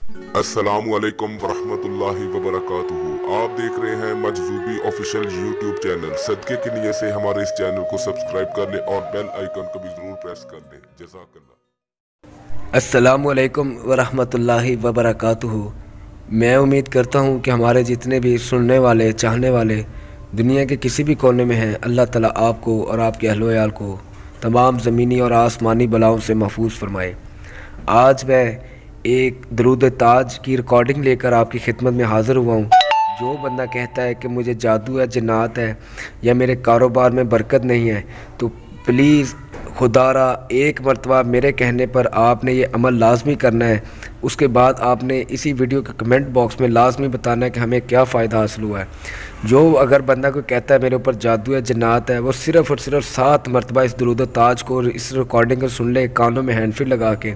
अस्सलामुअलैकुम वरहमतुल्लाहि वबरकातुहू। आप देख रहे हैं मजज़ूबी ऑफिशियल यूट्यूब चैनल। सदके की नियत से हमारे इस चैनल को सब्सक्राइब कर लें और बेल आइकन को भी ज़रूर प्रेस कर लें। जज़ाकल्लाह। अस्सलामुअलैकुम वरहमतुल्लाहि वबरकातुहू। मैं उम्मीद करता हूँ कि हमारे जितने भी सुनने वाले चाहने वाले दुनिया के किसी भी कोने में हैं, अल्लाह ताला आपको और आपके अहल व अयाल को तमाम ज़मीनी और आसमानी बलाओं से महफूज फरमाए। आज मैं एक दरूद ताज की रिकॉर्डिंग लेकर आपकी खिदमत में हाज़िर हुआ हूँ। जो बंदा कहता है कि मुझे जादू है, जन्नात है या मेरे कारोबार में बरकत नहीं है, तो प्लीज़ खुदारा एक मरतबा मेरे कहने पर आपने ये अमल लाजमी करना है। उसके बाद आपने इसी वीडियो के कमेंट बॉक्स में लाजमी बताना है कि हमें क्या फ़ायदा हासिल हुआ है। जो अगर बंदा कोई कहता है मेरे ऊपर जादू है, जन्नात है, वो सिर्फ़ और सिर्फ 7 मरतबा इस दरूद ताज को और इस रिकॉर्डिंग को सुन ले, कानों में हैंड फ्री लगा के।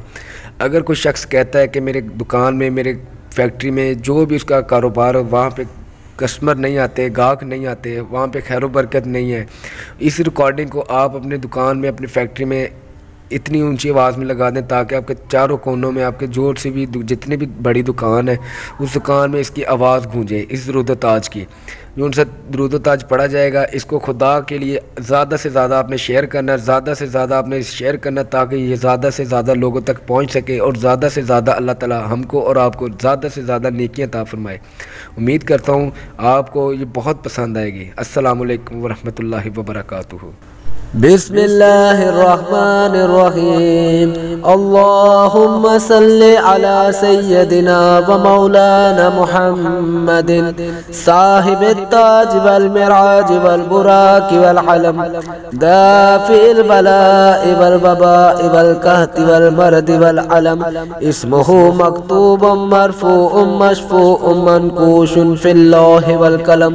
अगर कोई शख्स कहता है कि मेरे दुकान में, मेरे फैक्ट्री में, जो भी उसका कारोबार हो, वहाँ पे कस्टमर नहीं आते, गाहक नहीं आते, वहाँ पे खैर बरकत नहीं है, इस रिकॉर्डिंग को आप अपने दुकान में, अपनी फैक्ट्री में इतनी ऊंची आवाज़ में लगा दें ताकि आपके चारों कोनों में, आपके जोर से भी जितनी भी बड़ी दुकान है उस दुकान में इसकी आवाज़ गूंजे, इस दरूद ताज की। जो उनसे दरूद ताज पढ़ा जाएगा, इसको खुदा के लिए ज़्यादा से ज़्यादा आपने शेयर करना है, ज़्यादा से ज़्यादा आपने शेयर करना ताकि ये ज़्यादा से ज़्यादा लोगों तक पहुँच सके और ज़्यादा से ज़्यादा अल्लाह ताला हमको और आपको ज़्यादा से ज़्यादा नेकियां अता फरमाए। उम्मीद करता हूँ आपको ये बहुत पसंद आएगी। अस्सलामु अलैकुम वरहमतुल्लाहि वबरकातुहू। बिस्मिल्लाहिर्रहमानिर्रहीम। अल्लाहुम्मा सल्लि अला सय्यदिना व मौलाना मुहम्मदिन साहिबित ताज वल मिराज वल बुराक वल अलम दाफिल बलाइ वल वबाइ वल कहति वल मर्द वल अलम इस्मुहु मक्तूबुम मरफूउम मशफूउम मनकूशुन फिल लौहि वल कलम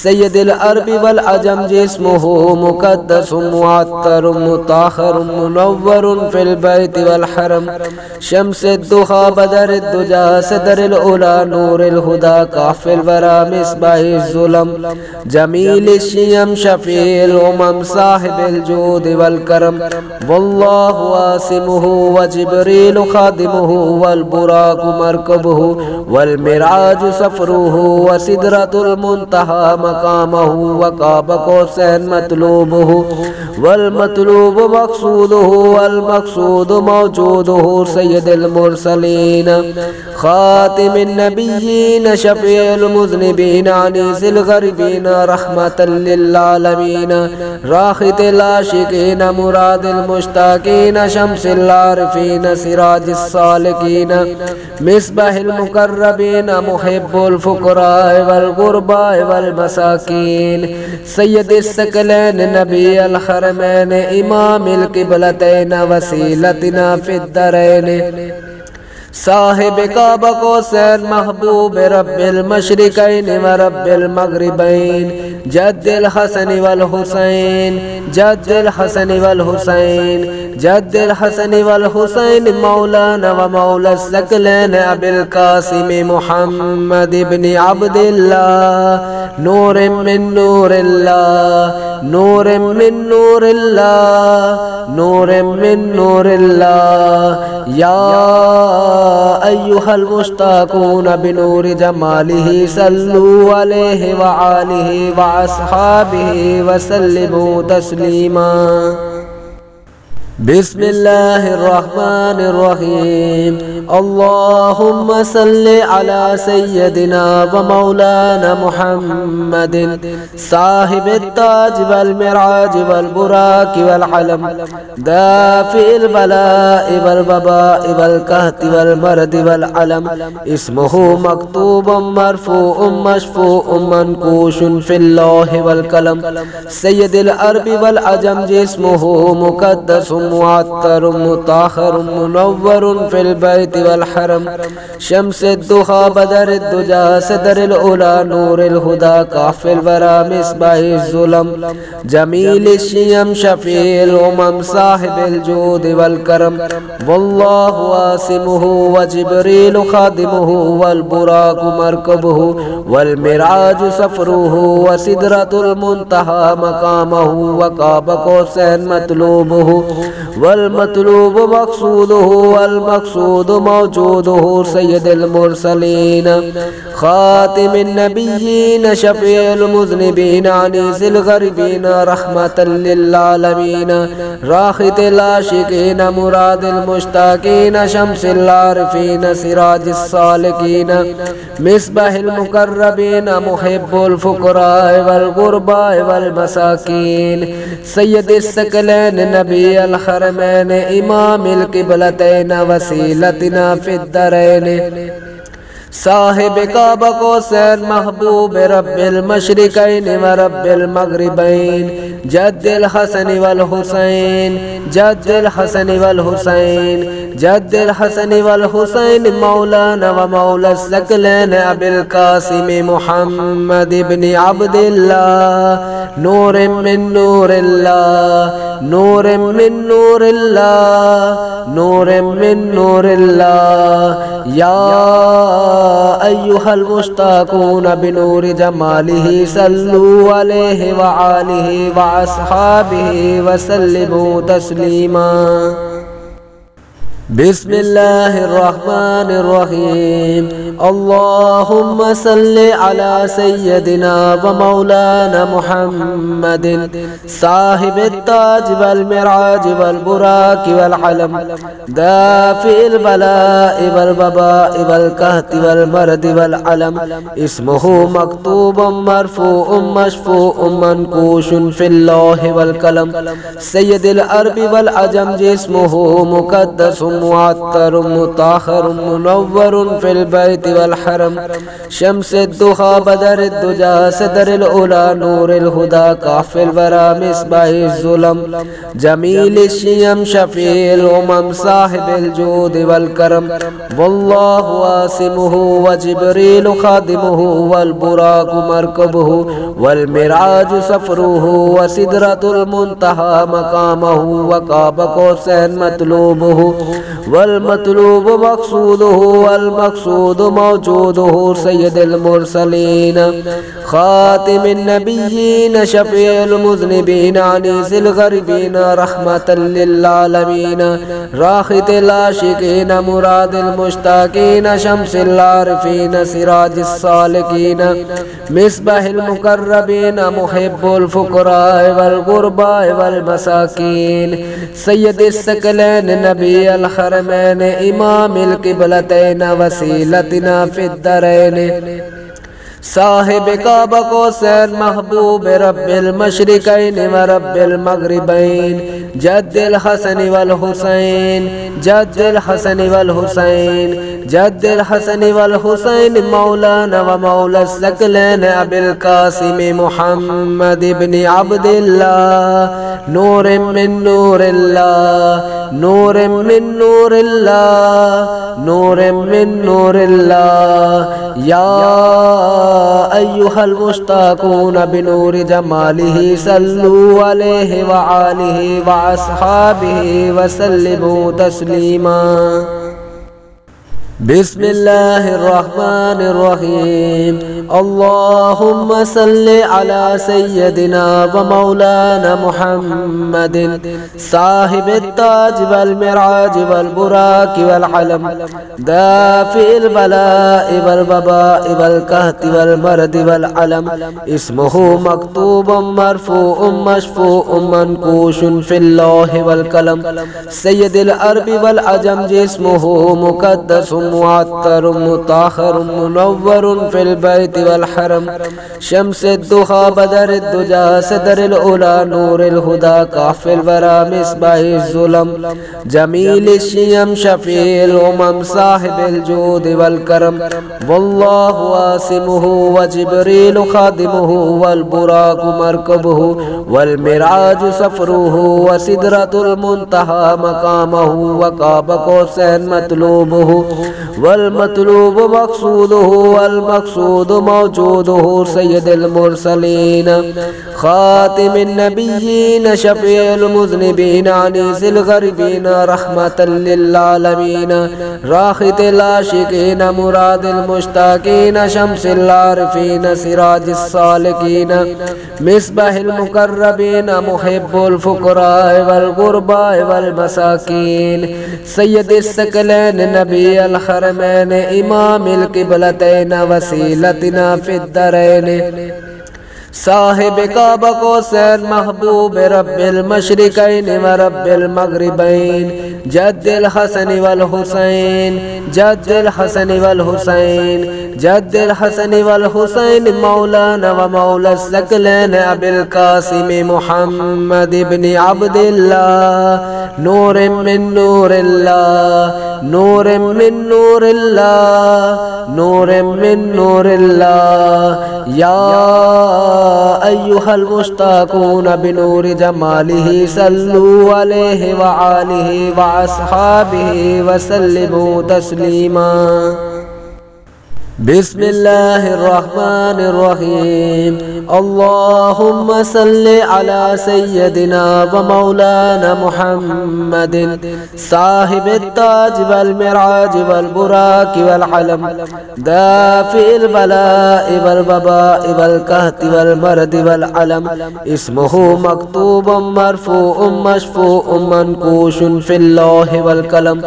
सय्यदुल अरबी वल अजम जिस्मुहु मुक़द्दसुम मुअत्तरुम मुताहरुम मुनव्वरुन फिल बैति वल हरम शम्सुद्दुहा बदरुद्दुजा सदरुल उला नूरुल हुदा काफिल वरा मिसबाहिज़ ज़ुलम जमीलिश शियम शफ़ील उमम साहिबिल जूद वल करम वल्लाहु आसिमुहु व जिब्रील खादिमुहु वल बुराकु मरकबुहु वल मिराज सफरुहु व सिदरतुल मुंतहा मकामहु व काब कौसैन मतलूबुहु वल मतलूब मक़सूदुहु वल मक़सूद मौजूदुहु सय्यदुल मुरसलीन खातिमुन नबिय्यीन शफ़ीउल मुज़निबीन अनीसिल ग़रीबीन रहमतल लिल आलमीन राहितिल आशिकीन मुरादिल मुश्ताकीन शम्सिल आरिफीन सिराजिस सालिकीन मिसबाहिल मुक़र्रबीन मुहिब्बुल फ़ुक़राए वल ग़ुरबाए वल मसाकीन सय्यदिस सकलैन नबील हरमैन इमामिल क़िबलतैन वसीलतना फिद दरैन साहिब काबा कौसैन महबूब रब्बिल मशरिकैन व रब्बिल मग़रिबैन जद्दिल हसन वल हुसैन जद्दिल हसन वल हुसैन जद्दिल हसन वल हुसैन मौलाना व मौला सकलैन अबिल कासिम मुहम्मद इब्न अब्दिल्लाह नूर मिन नूरिल्लाह नूर मिन नूरिल्लाह नूर मिन नूरिल्लाह या अय्युहल मुश्ताकून बिनूरि जमालिही सल्लू अलैहि व आलिही व अस्हाबिही व सल्लिमू तस्लीमा। बिस्मिल्लाहिर्रहमानिर्रहीम। अल्लाहुम्मा सल्लि अला सय्यदिना व मौलाना मुहम्मदिन साहिबित ताज वल मिराज वल बुराक वल अलम दाफिल बलाइ वल वबाइ वल कहति वल मर्द वल अलम इस्मुहु मक्तूबुम मरफूउम मशफूउम मनकूशुन फिल लौहि वल कलम सय्यदुल अरबी वल अजम जिस्मुहु मुक़द्दसुम मुअत्तरुम मुताहरुम मुनव्वरुन फिल बैति वल हरम शम्सुद्दुहा बदरुद्दुजा सदरुल उला नूरुल हुदा काफिल वरा मिसबाहिज़ ज़ुलम जमीलिश शियम शफ़ील उमम साहिबिल जूद वल करम वल्लाहु आसिमुहु व जिब्रील खादिमुहु वल बुराकु मरकबुहु वल मिराज सफरुहु व सिदरतुल मुंतहा मकामहु व काब कौसैन मतलूबुहु वल मतलूब मक़सूदुहु वल मक़सूद मौजूदुहु सय्यदुल मुरसलीन खातिमुन नबिय्यीन शफ़ीउल मुज़निबीन अनीसिल ग़रीबीन रहमतल लिल आलमीन राहितिल आशिकीन मुरादिल मुश्ताकीन शम्सिल आरिफीन सिराजिस सालिकीन मिस्बाहिल मुक़र्रबीन मुहिब्बुल फुक़राए वल ग़ुरबाए वल मसाकीन सय्यदिस सकलैन नबील हरमैन इमामिल क़िबलतैन वसीलतिना फिद दरैन साहिब काबा कौसैन महबूब रब्बिल मशरिकैन व रब्बिल मग़रिबैन जद्दिल हसन वल हुसैन जद्दिल हसन वल हुसैन जद्दिल हसन वल हुसैन मौलाना व मौला सकलैन अबिल कासिम मुहम्मद इब्न अब्दिल्लाह नूर मिन नूरिल्लाह नूर मिन नूरिल्लाह नूर मिन नूरिल्लाह या अय्युहल मुश्ताक़ून बिनूरि जमालिही सल्लू अलैहि व आलिही व अस्हाबिही व सल्लिमू तस्लीमा। बिस्मिल्लाहिर्रहमानिर्रहीम अल्लाहुम्मा सल्लि अला सय्यदिना व मौलाना मुहम्मदिन साहिबित ताज वल मिराज वल बुराक वल अलम दाफिल बलाइ वल वबाइ वल कहति वल मर्द वल अलम इस्मुहु मक्तूबुम मरफूउम मशफूउम मनकूशुन फिल लौहि वल कलम सय्यदुल अरबी वल अजम जिस्मुहु मुक़द्दसुम मुअत्तरुम मुताहरुम मुनव्वरुन फिल बैति वल हरम शम्सुद्दुहा बदरुद्दुजा सदरुल उला नूरुल हुदा काफिल वरा मिसबाहिज़ ज़ुलम जमीलिश शियम शफ़ीउल उमम साहिबिल जूद वल करम वल्लाहु आसिमुहु व जिब्रील खादिमुहु वल बुराक़ु मरकबुहु वल मिराज सफ़रुहु व सिदरतुल मुंतहा मक़ामुहु व काबा कौसैन मतलूबुहु वल मतलूब मक़सूदुहु वल मक़सूद मौजूदुहु सय्यदुल मुरसलीन खातिमुन नबिय्यीन शफ़ीउल मुज़निबीन अनीसिल ग़रीबीन रहमतल लिल आलमीन राहितिल आशिकीन मुरादिल मुश्ताकीन शम्सिल आरिफीन सिराजिस सालिकीन मिस्बाहिल मुक़र्रबीन मुहिब्बुल फुक़राए वल ग़ुरबाए वल मसाकीन सय्यदिस सकलैन नबील हरमैन इमामिल क़िबलतैन वसीलतिना फिद दरैन साहिब काबा कौसैन महबूब रब्बिल मशरिकैन व रब्बिल मग़रिबैन जद्दिल हसन वल हुसैन जद्दिल हसन वल हुसैन जद्दिल हसन वल हुसैन मौलाना व मौला सकलैन अबिल कासिम मुहम्मद इब्न अब्दिल्लाह नूर मिन नूरिल्लाह नूर मिन नूरिल्लाह नूर मिन नूरिल्लाह या अय्युहल मुश्ताक़ून बिनूरि जमालिही सल्लू अलैहि व आलिही व अस्हाबिही व सल्लिमू तस्लीमा। बिस्मिल्लाहिर्रहमानिर्रहीम अल्लाहुम्मा सल्लि अला सय्यदिना व मौलाना मुहम्मदिन साहिबित ताज वल मिराज वल बुराक वल अलम दाफिल बलाइ वल वबाइ वल कहति वल मर्द वल अलम इस्मुहु मक्तूबुम मरफूउम मशफूउम मनकूशुन फिल लौहि वल कलम सय्यदुल अरबी वल अजम जिस्मुहु मुक़द्दसुम मुअत्तरुम मुताहरुम मुनव्वरुन फिल बैति वल हरम शम्सुद्दुहा बदरुद्दुजा सदरुल उला नूरुल हुदा काफिल वरा मिसबाहिज़ ज़ुलम जमीलिश शियम शफ़ीउल उमम साहिबिल जूद वल करम वल्लाहु आसिमुहु व जिब्रील खादिमुहु वल बुराक़ु मरकबुहु वल मिराज सफ़रुहु व सिदरतुल मुंतहा मक़ामुहु व काबा कौसैन मतलूबुहु वल मतलूब मक़सूदुहु वल मक़सूद मौजूदुहु सय्यदुल मुरसलीन खातिमुन नबिय्यीन शफ़ीउल मुज़निबीन अनीसिल ग़रीबीन रहमतल लिल आलमीन राहितिल आशिकीन मुरादिल मुश्ताकीन शम्सिल आरिफीन सिराजिस सालिकीन मिस्बाहिल मुक़र्रबीन मुहिब्बुल फुक़राए वल ग़ुरबाए वल मसाकीन सय्यदिस सकलैन नबील हरमैन इमामिल क़िबलतैन वसीलतना फिद दरैन साहिब काबा कौसैन महबूब रब्बिल मशरिकैन व रब्बिल मग़रिबैन जद्दिल हसन वल हुसैन जद्दिल हसन वल हुसैन जद्दिल हसन वल हुसैन मौलाना व मौला सकलैन अबिल कासिम मुहम्मद इब्न अब्दिल्लाह नूर मिन नूरिल्लाह नूर मिन नूरिल्लाह नूर मिन नूरिल्लाह या अय्युहल मुश्ताकून बिनूरि जमालिही सल्लू अलैहि व आलिही व अस्हाबिही व सल्लिमू तस्लीमा। बिस्मिल्लाहिर्रहमानिर्रहीम अल्लाहुम्मा सल्लि अला सय्यदिना व मौलाना मुहम्मदिन साहिबित ताज वल मिराज वल बुराक वल अलम दाफिल बलाइ वल वबाइ वल कहति वल मरद वल अलम इस्मुहु मक्तूबुम मरफूउम मशफूउम मनकूशुन फिल लौहि वल कलम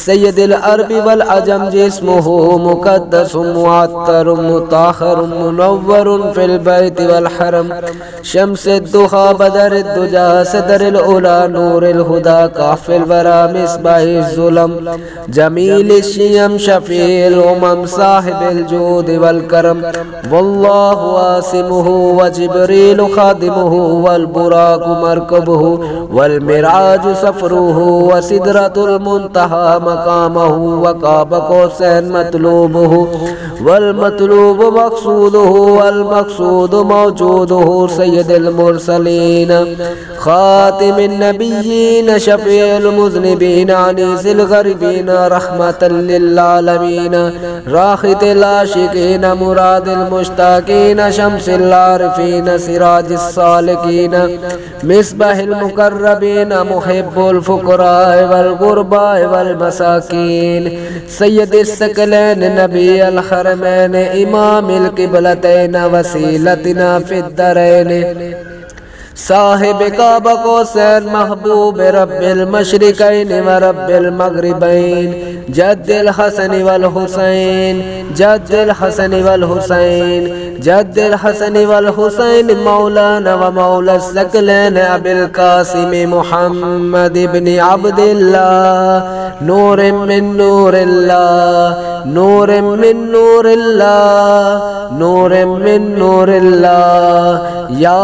सय्यदुल अरबी वल अजम जिस्मुहु मुक़द्दसुम मुअत्तरुम मुताहरुम मुनव्वरुन फिल बैति वल हरम शम्सुद दुहा बदरुद दुजा सदरुल उला नूरुल हुदा काफिल वरा मिसबाहिज जुलम जमीलिश शियम शफील उमम साहिबिल जूद वल करम वल्लाहु आसिमुहु व जिब्रील खादिमुहु वल बुराक मरकबुहु वल मिराज सफरुहु व सिदरतुल मुंतहा मकामहु व काबा कौसैन मतलूबुहु वल मतलूब मक़सूदुहु वल मक़सूद मौजूदुहु सय्यदुल मुरसलीन खातिमुन नबिय्यीन शफ़ीउल मुज़निबीन अनीसिल ग़रीबीन रहमतल लिल आलमीन राहितिल आशिकीन मुरादिल मुश्ताकीन शम्सिल आरिफीन सिराजिस सालिकीन मिस्बाहिल मुक़र्रबीन मुहिब्बुल फुक़राए वल ग़ुरबाए वल मसाकीन सय्यदिस सकलैन नबील हरमैन इमामिल क़िबलतैन वसीलतना फिद दरैन साहिब काबा कौसैन महबूब रब्बिल मशरिकैन व रब्बिल मग़रिबैन जद्दिल हसन वल हुसैन जद्दिल हसन वल हुसैन जद्दिल हसन वल हुसैन मौलाना व मौला सकलैन अबिल कासिम मुहम्मद इब्न अब्दिल्लाह नूर मिन नूरिल्लाह नूर मिन नूरिल्लाह नूर मिन नूरिल्लाह या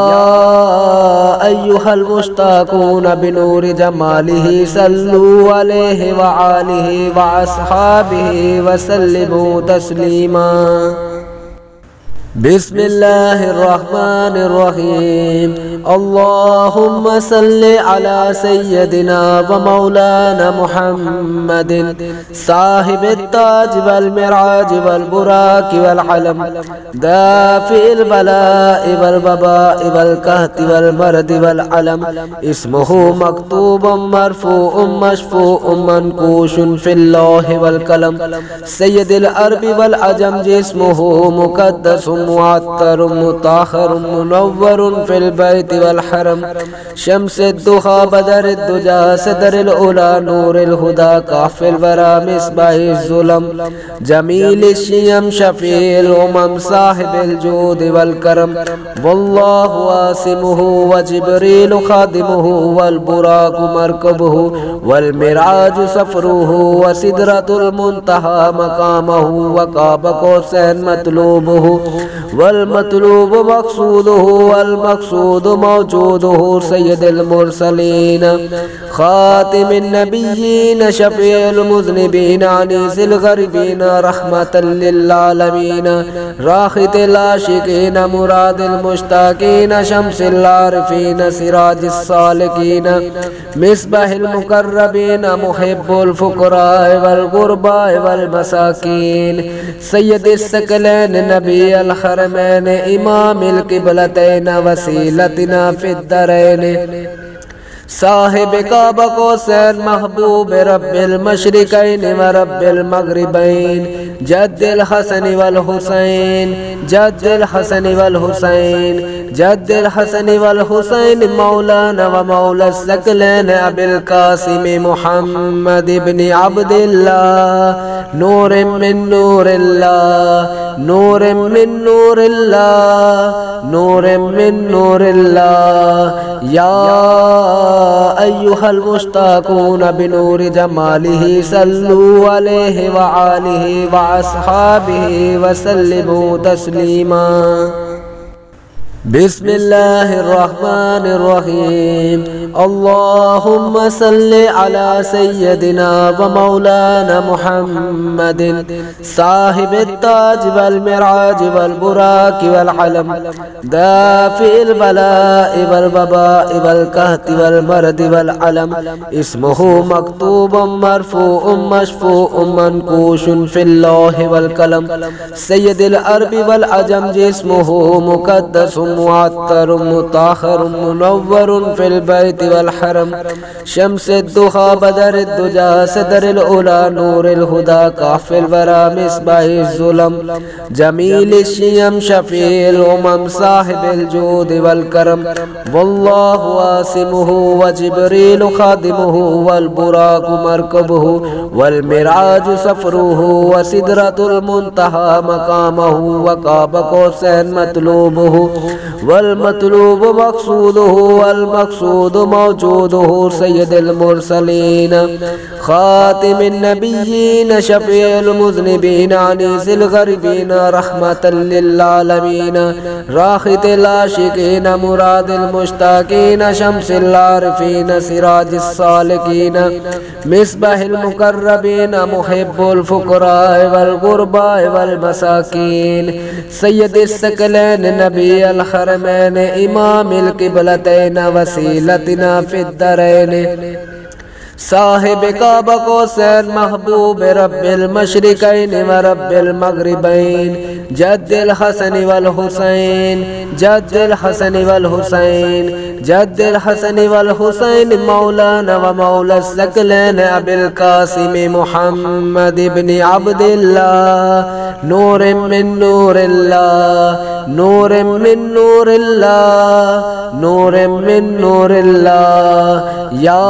अय्युहल मुश्ताकून बिनूरि जमालिही सल्लू अलैहि व आलिही व अस्हाबिही व सल्लिमू तस्लीमा। बिस्मिल्लाहिर्रहमानिर्रहीम अल्लाहुम्मा सल्लि अला सय्यदिना व मौलाना मुहम्मदिन साहिबित ताज वल मिराज वल बुराक वल अलम दाफिल बलाइ वल वबाइ वल कहति वल मरद वल अलम इस्मुहु मक्तूबुम मरफूउम मशफूउम मनकूशुन फिल लौहि वल कलम सय्यदुल अरबी वल अजम जिस्मुहु मुक़द्दसुम मुअत्तरुम मुताहरुम मुनव्वरुन फिल बैति वल हरम शम्सुद दुहा बदरुद दुजा सदरुल उला नूरुल हुदा काफिल वरा मिसबाहिज जुलम जमीलिश शियम शफील उमम साहिबिल जूद वल करम वल्लाहु आसिमुहु व जिब्रील खादिमुहु वल बुराक मरकबुहु वल मिराज सफरुहु व सिदरतुल मुंतहा मकामहु व काबा कौसैन मतलूबुहु वल मतलूब मक़सूदुहु वल मक़सूद मौजूदुहु सय्यदुल मुरसलीन खातिमिन नबिय्यीन शफीउल मुज़निबीन अनीसिल गरीबीन रहमतल लिल आलमीन राहितिल आशिकीन मुरादिल मुश्ताकीन शम्सिल आरिफीन सिराजिस सालिकीन मिसबाहिल मुकर्रबीन मुहिब्बुल फुक़राए वल गुरबाए वल मसाकीन सय्यदिस सकलैन नबील हरमैन इमामिल क़िबलतैन वसीलतिना फिद दरैन साहिब काबा कौसैन महबूब रब्बिल मशरिकैन व रब्बिल मगरिबैन जद्दिल हसन वल हुसैन जद्दिल हसन वल हुसैन जद्दिल हसन वल हुसैन मौलाना व मौला सकलैन अबिल कासिम मुहम्मद इब्न अब्दिल्लाह नूर मिन नूरिल्लाह नूर मिन नूरिल्लाह नूर मिन नूरिल्लाह या अय्युहल मुश्ताकून बिनूरि जमालिही सल्लू अलैहि व आलिही व अस्हाबिही व सल्लिमू तस्लीमा। बिस्मिल्लाहिर्रहमानिर्रहीम अल्लाहुम्मा सल्लि अला सय्यदिना व मौलाना मुहम्मदिन साहिबित ताज वल मिराज वल बुराक वल अलम दाफिल बला'i वल वबा'i वल कहति वल मर्द वल अलम इस्मुहु मक्तूबुम मरफू'उम मशफू'उम मनकूशुन फिल लौहि वल कलम सय्यदिल अरबी वल अजम जिस्मुहु मुक़द्दसुम मुअत्तरुम मुताहरुम मुनव्वरुन फिल बैत वल हरम शम्सुद दुहा बदरुद दुजा सदरुल उला नूरुल हुदा काफिल वरा मिसबाहिज जुलम जमीलिश शियम शफील उमम साहिबिल जूद वल करम वल्लाहु आसिमुहु व जिब्रील खादिमुहु वल बुराक मरकबुहु वल मिराज सफरुहु व सिदरतुल मुंतहा मकामहु व काबा कौसैन मतलूबुहु वल मतलूब मक़सूदुहु वल मक़सूद मौजूदुहु सय्यदुल मुरसलीन खातिमिन नबिय्यीन शफीउल मुज़निबीन अनीसिल गरीबीन रहमतल लिल आलमीन राहितिल आशिकीन मुरादिल मुश्ताकीन शम्सिल आरिफीन सिराजिस सालिकीन मिसबाहिल मुकर्रबीन मुहिब्बुल फुक़राए वल गुरबाए वल मसाकीन सय्यदिस सकलैन नबील हरमैन इमामिल क़िबलतैन वसीलतिना फिद दरैन साहिब काबा कौसैन महबूब रब्बिल मशरिकैन व रब्बिल मगरिबैन जद्दिल हसन वल हुसैन जद्दिल हसन वल हुसैन जद्दिल हसन वल हुसैन मौलाना व मौला सकलैन अबिल कासिम मुहम्मद इब्न अब्दिल्लाह नूर मिन नूरिल्लाह नूर मिन नूरिल्लाह नूर मिन नूरिल्लाह या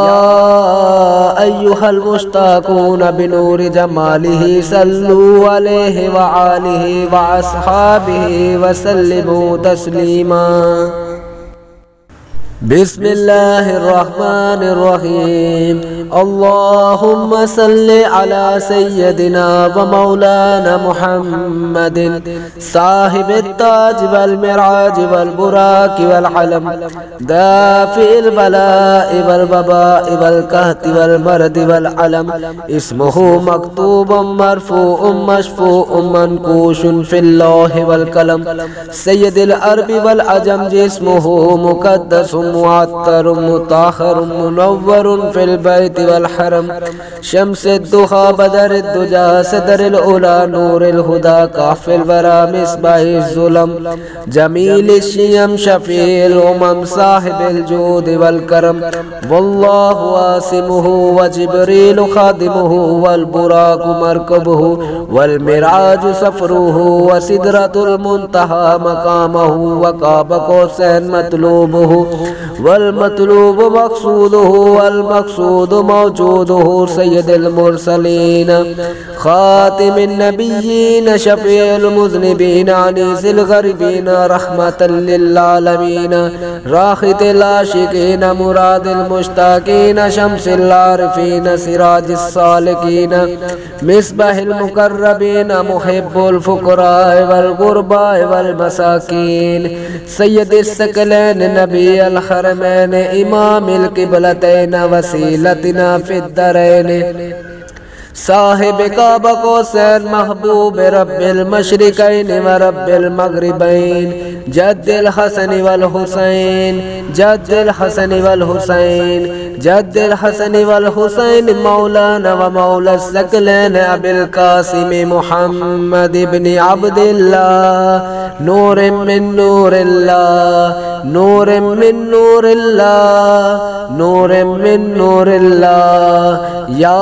अय्युहल मुश्ताकून बिनूरि जमालिही सल्लू अलैहि व आलिही व अस्हाबिही व सल्लिमू तस्लीमा। बिस्मिल्लाहिर्रहमानिर्रहीम अल्लाहुम्मा सल्लि अला सय्यदिना व मौलाना मुहम्मदिन साहिबित ताज वल मिराज वल बुराक वल अलम दाफिल बला'i वल वबा'i वल कहति वल मर्द वल अलम इस्मुहु मक्तूबुम मरफू'उम मशफू'उम मनकूशुन फिल लौहि वल कलम सय्यदिल अरबी वल अजम जिस्मुहु मुक़द्दसुम मुअत्तरुम मुताहरुम मुनव्वरुन फिल बैत वल हरम शम्सुद दुहा बदरुद दुजा सदरुल उला नूरुल हुदा काफिल वरा मिसबाहिज जुलम जमीलिश शियम शफील उमम साहिबिल जूद वल करम वल्लाहु आसिमुहु व जिब्रील खादिमुहु वल बुराक मरकबुहु वल मिराज सफरुहु व सिदरतुल मुंतहा मकामहु व काबा कौसैन मतलूबुहु वल मतलूब मक़सूदुहु वल मक़सूद मौजूदुहु सय्यदुल मुरसलीन खातिमिन नबिय्यीन शफीउल मुज़निबीन अनीसिल गरीबीन रहमतल लिल आलमीन राहितिल आशिकीन मुरादिल मुश्ताकीन शम्सिल आरिफीन सिराजिस सालिकीन मिसबाहिल मुकर्रबीन मुहिब्बुल फुक़राए वल गुरबाए वल मसाकीन सय्यदिस सकलैन नबील الحرمين إمام القبلتين وسيلتنا في الدارين साहिब काबा को सैन महबूब रब्बिल मशरिकैन व रब्बिल मगरिबैन जद्दिल हसन वल हुसैन जद्दिल हसन वल हुसैन जद्दिल हसन वल हुसैन मौलाना व मौला सकलैन अबिल कासिम मुहम्मद इब्न अब्दिल्लाह नूर मिन नूरिल्लाह नूर मिन नूरिल्लाह नूर मिन नूरिल्लाह या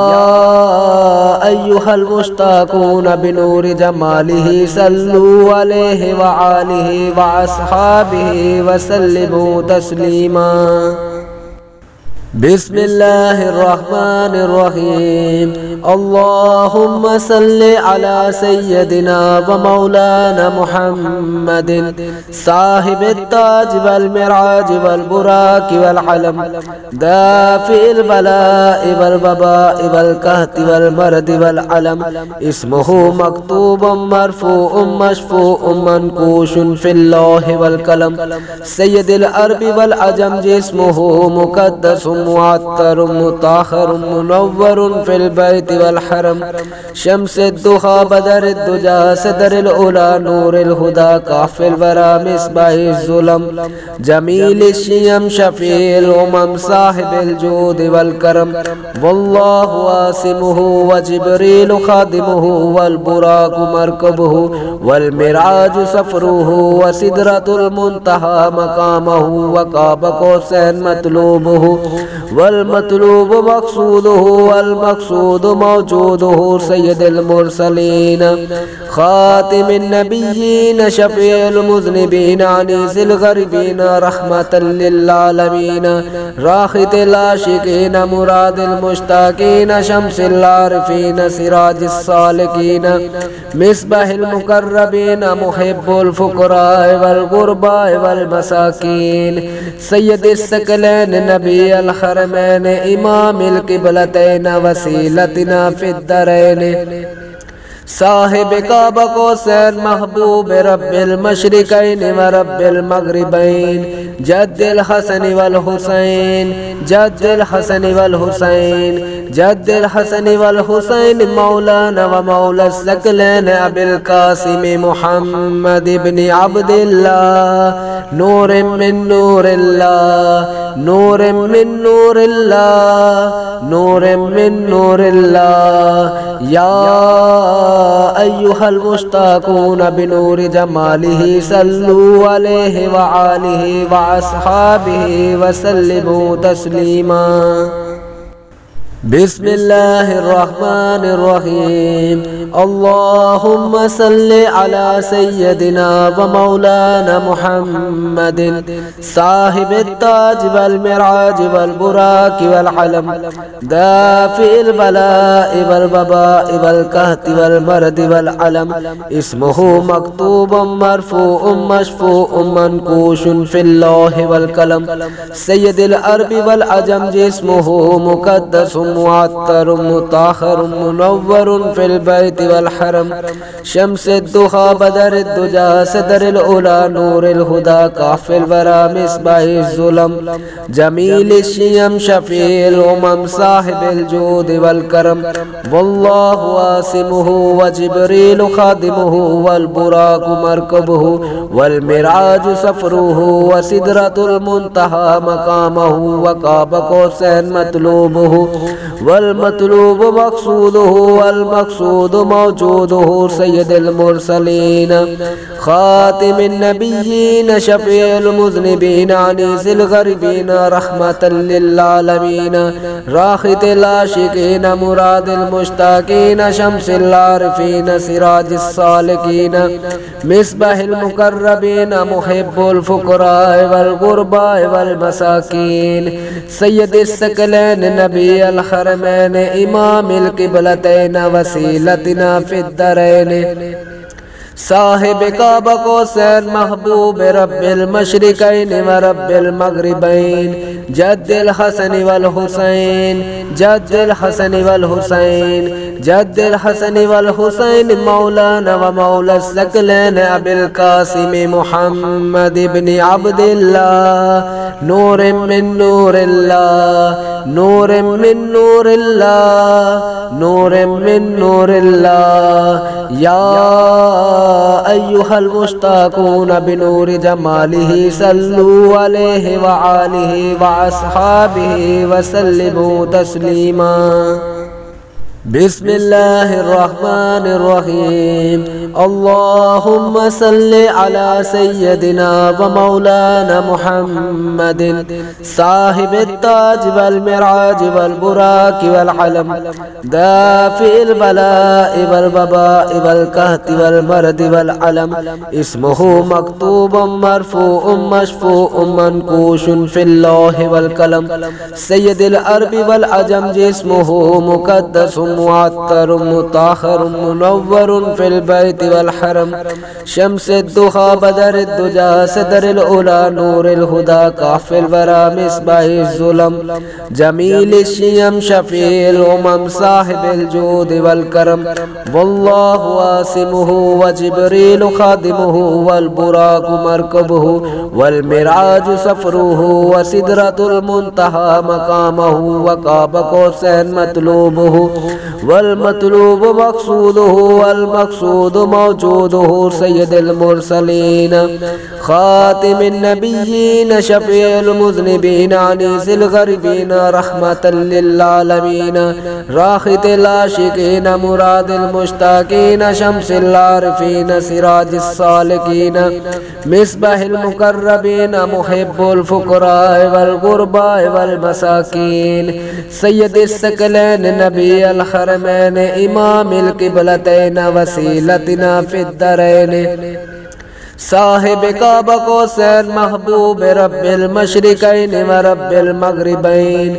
अय्युहल मुश्ताकून बिनूरि जमालिही सल्लू अलैहि व आलिही व अस्हाबिही व सल्लिमू तस्लीमा। बिस्मिल्लाहिर्रहमानिर्रहीम अल्लाहुम्मा सल्लि अला सय्यदिना व मौलाना मुहम्मदिन साहिबित ताज वल मिराज वल बुराक वल अलम दाफिल बला'i वल वबा'i वल कहति वल मरदि वल अलम इस्मुहु मक्तूबुम मरफू'उम मशफू'उम मनकूशुन फिल लौहि वल कलम सय्यदिल अरबी वल अजम जिस्मुहु मुक़द्दसुम मुअत्तरुम मुताहरुम मुनव्वरुन फिल बैत वल हरम शम्सुद दुहा बदरुद दुजा सदरुल उला नूरुल हुदा काफिल वरा मिसबाहिज जुलम जमीलिश शियम शफील उमम साहिबिल जूद वल करम वल्लाहु आसिमुहु व जिब्रील खादिमुहु वल बुराक मरकबुहु वल मिराज सफरुहु व सिदरतुल मुंतहा मकामहु व काबा कौसैन मतलूबुहु वल मतलूब मक़सूदुहु वल मक़सूद मौजूदुहु सय्यदुल मुरसलीन खातिमुन नबिय्यीन शफ़ीउल मुज़निबीन अनीसिल ग़रीबीन रहमतल लिल आलमीन राहितिल आशिकीन मुरादिल मुश्ताकीन शम्सिल आरिफीन सिराजिस सालिकीन मिसबाहिल मुक़र्रबीन मुहिब्बुल फ़ुक़राए वल ग़ुरबाए वल मसाकीन सय्यदिस सकलैन नबी अल हरमैन इमामिल क़िबलतैन वसीलतना फिद दरैन साहिब काबा को सैन महबूब रब्बिल मशरिकैन व रब्बिल मगरिबैन जद्दिल हसन वल हुसैन जद्दिल हसन वल हुसैन जद्दिल हसन वल हुसैन मौलाना व मौला सकलैन अबिल कासिम मुहम्मद इब्न अब्दिल्लाह नूर मिन नूरिल्लाह नूर मिन नूरिल्लाह नूर मिन नूरिल्लाह या अय्युहल मुश्ताकून बिनूरि जमालिही सल्लू अलैहि व आलिही व अस्हाबिही व सल्लिमू तस्लीमा। बिस्मिल्लाहिर्रहमानिर्रहीम अल्लाहुम्मा सल्लि अला सय्यदिना व मौलाना मुहम्मदिन साहिबित ताज वल मिराज वल बुराक वल अलम दाफिल बला'i वल वबा'i वल कहति वल मरदि वल अलम इस्मुहु मक्तूबुम मरफू'उम मशफू'उम मनकूशुन फिल लौहि वल कलम सय्यदिल अरबी वल अजम जिस्मुहु मुक़द्दसुम मुअत्तरुम मुताहरुम मुनव्वरुन फिल बैत वल हरम शम्सुद दुहा बदरुद दुजा सदरुल उला नूरुल हुदा काफिल वरा मिसबाहिज जुलम जमीलिश शियम शफील उमम साहिबिल जूद वल करम वल्लाहु आसिमुहु व जिब्रील खादिमुहु वल बुराक मरकबुहु वल मिराज सफरुहु व सिदरतुल मुंतहा मकामहु व काबा कौसैन मतलूबुहु वल मतलूब मक़सूदुहु वल मक़सूद मौजूदुहु सय्यदुल मुरसलीन खातिमुन नबिय्यीन शफ़ीउल मुज़निबीन अनीसिल ग़रीबीन रहमतल लिल आलमीन राहितिल आशिकीन मुरादिल मुश्ताकीन शम्सिल आरिफीन सिराजिस सालिकीन मिसबाहिल मुक़र्रबीन मुहिब्बुल फ़ुक़राए वल ग़ुरबाए वल मसाकीन सय्यदिस सकलैन नबी अल हरमैन इमामिल क़िबलतैन वसीलतना फिद दरैन साहिब काबा कौसैन महबूब रब्बिल मशरिकैन व रब्बिल मगरिबैन जद्दिल हसन वल हुसैन जद्दिल हसन वल हुसैन जद्दिल हसन वल हुसैन मौलाना व मौला सकलैन अबिल कासिम मुहम्मद इब्न अब्दिल्लाह नूर मिन नूरिल्लाह नूर मिन नूरिल्लाह नूर मिन नूरिल्लाह या अय्युहल मुश्ताकून बिनूर जमालिही सल्लू अलैहि व आलिही व अस्हाबिही व सल्लिमू तस्लीमा। बिस्मिल्लाहिर्रहमानिर्रहीम अल्लाहुम्मा सल्लि अला सय्यदिना व मौलाना मुहम्मदिन साहिबित ताज वल मिराज वल बुराक वल अलम दाफिल बला'i वल वबा'i वल कहति वल मरदि वल अलम इस्मुहु मक्तूबुम मरफू'उम मशफू'उम मनकूशुन फिल लौहि वल कलम सय्यदिल अरबी वल अजम जिस्मुहु मुक़द्दसुम मुअत्तरुम मुताहरुम मुनव्वरुन फिल बैति वल हरम शम्सुद दुहा बदरुद दुजा सदरुल उला नूरुल हुदा काफिल वरा मिसबाहिज जुलम जमीलिश शियम शफील उमम साहिबिल जूद वल करम वल्लाहु आसिमुहु व जिब्रील खादिमुहु वल बुराक मरकबुहु वल मिराज सफरुहु व सिदरतुल मुंतहा मकामहु व काबा कौसैन मतलूबुहु वल मतलूब मक़सूदुहु वल मक़सूद मौजूदुहु सय्यदुल मुरसलीन खातिमिन नबिय्यीन शफ़ीउल मुज़निबीन अनीसिल गरीबीन रहमतल लिल आलमीन राहितिल आशिकीन मुरादिल मुश्ताकीन शम्सिल आरिफीन सिराजिस सालिकीन मिसबाहिल मुक़र्रबीन मुहिब्बुल फुक़राए वल गुरबाए वल मसाकीन सय्यदिस सकलैन नबी अल हरमैन इमामिल क़िबलतैन वसीलतिना फिद दरैन साहिब काबा कौसैन महबूब रब्बिल मशरिकैन व रब्बिल मगरिबैन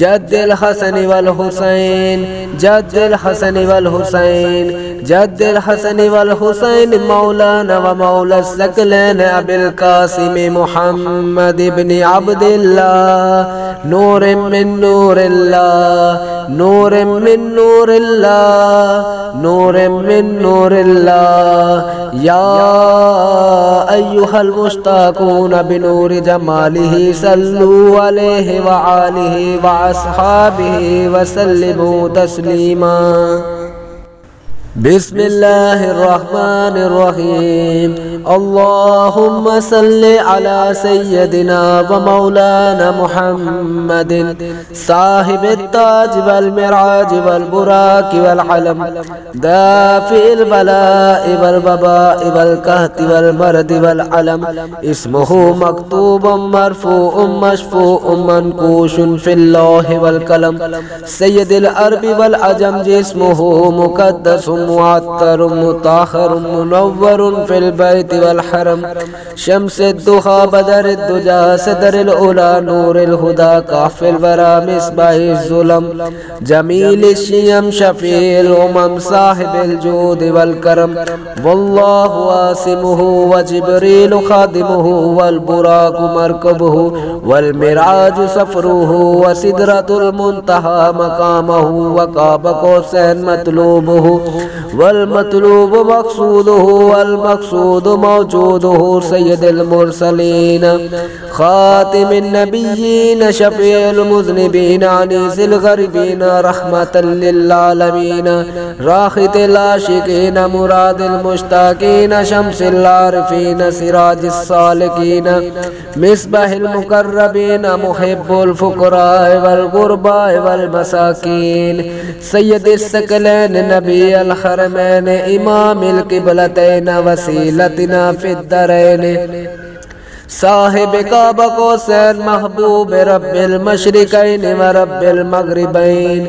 जद्दिल हसन वल हुसैन जद्दिल हसन वल हुसैन जद्दिल हसन वल हुसैन मौलाना व मौला सकलैन अबिल कासिम मुहम्मद इब्न अब्दिल्लाह नूर मिन नूरिल्लाह नूर मिन नूरिल्लाह नूर मिन नूरिल्लाह या अय्युहल मुश्ताकून बिनूर जमालिही सल्लू अलैहि व आलिही व अस्हाबिही व सल्लिमू तस्लीमा। बिस्मिल्लाहिर्रहमानिर्रहीम अल्लाहुम्मा सल्लि अला सय्यदिना व मौलाना मुहम्मदिन साहिबित ताज वल मिराज वल बुराक वल अलम दाफिल बला'i वल वबा'i वल कहति वल मरदि वल अलम इस्मुहु मक्तूबुम मरफू'उम मशफू'उम मनकूशुन फिल लौहि वल कलम सय्यदिल अरबी वल अजम जिस्मुहु मुक़द्दसुम मुअत्तरुम मुताहरुम मुनव्वरुन फिल बैति वल हरम शम्सुद दुहा बदरुद दुजा सदरुल उला नूरुल हुदा काफिल वरा मिसबाहिज जुलम जमीलिश शियम शफील उमम साहिबिल जूद वल करम वल्लाहु आसिमुहु व जिब्रील खादिमुहु वल बुराक मरकबुहु वल मिराज सफरुहु व सिदरतुल मुंतहा मकामहु व काबा कौसैन मतलूबुहु वल मतलूब मक़सूदुहु वल मक़सूद मौजूदुहु सय्यदुल मुरसलीन खातिमिन नबिय्यीन शफ़ीउल मुज़निबीन अनीसिल गरीबीन रहमतल लिल आलमीन राहितिल आशिकीन मुरादिल मुश्ताकीन शम्सिल आरिफीन सिराजिस सालिकीन मिसबाहिल मुक़र्रबीन मुहिब्बुल फुक़राए वल गुरबाए वल मसाकीन सय्यदिस सकलैन नबी अल हरमैन इमामिल क़िबलतैन वसीलतिना फिद दरैन साहिब काबा कौसैन महबूब रब्बिल मशरिकैन व रब्बिल मगरिबैन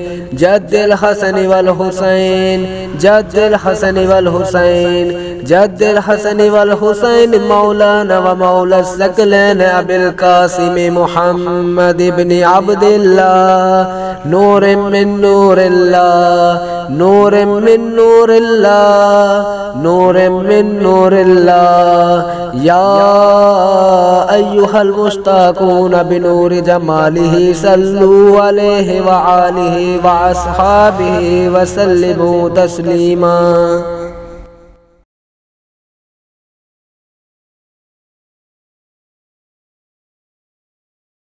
जद्दिल हसन वल हुसैन जद्दिल हसन वल हुसैन जद्दिल हसन वल हुसैन मौलाना व मौला सकलैन अबिल कासिम मुहम्मद इब्न अब्दिल्लाह नूर मिन नूरिल्लाह नूर मिन नूरिल्लाह, नूर मिन नूरिल्लाह। या अय्युहल मुश्ताकून बिनूरि जमालिही सल्लू अलैहि व आलिही व अस्हाबिही व सल्लिमू तस्लीमा।